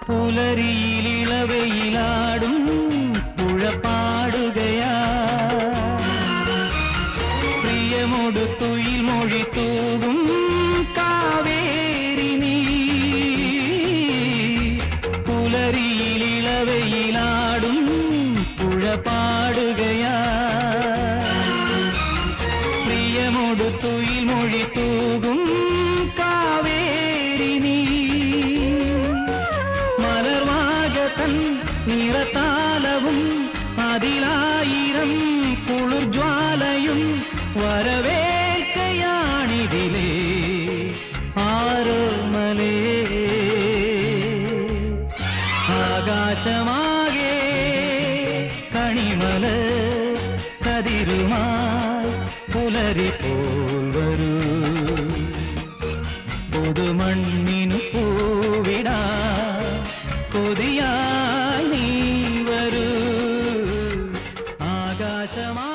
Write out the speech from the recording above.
പുലരിയിലിളവയിലാടും പുഴ പാടുകയാ പ്രിയമോട് തുയിൽ മൊഴി തൂകും കാവേരി നീ പുലരിയിലിളവയിലാടും പുഴ പാടുകയാ പ്രിയമോട് തുയിൽ മൊഴി തൂകും കാവേരി നീ നിറത്താലവും അതിലായിരം കുളിർജ്വാലയും വരവേൽക്കയാണിതിലേ ആരോമലേ ആകാശമാകെ കണിമല കതിരുമായി പുലരി പോൽ വരൂ പുതുമണ്ണിനു പൂവിടാ കൊതിയാ നീ വരൂ ആകാശമാ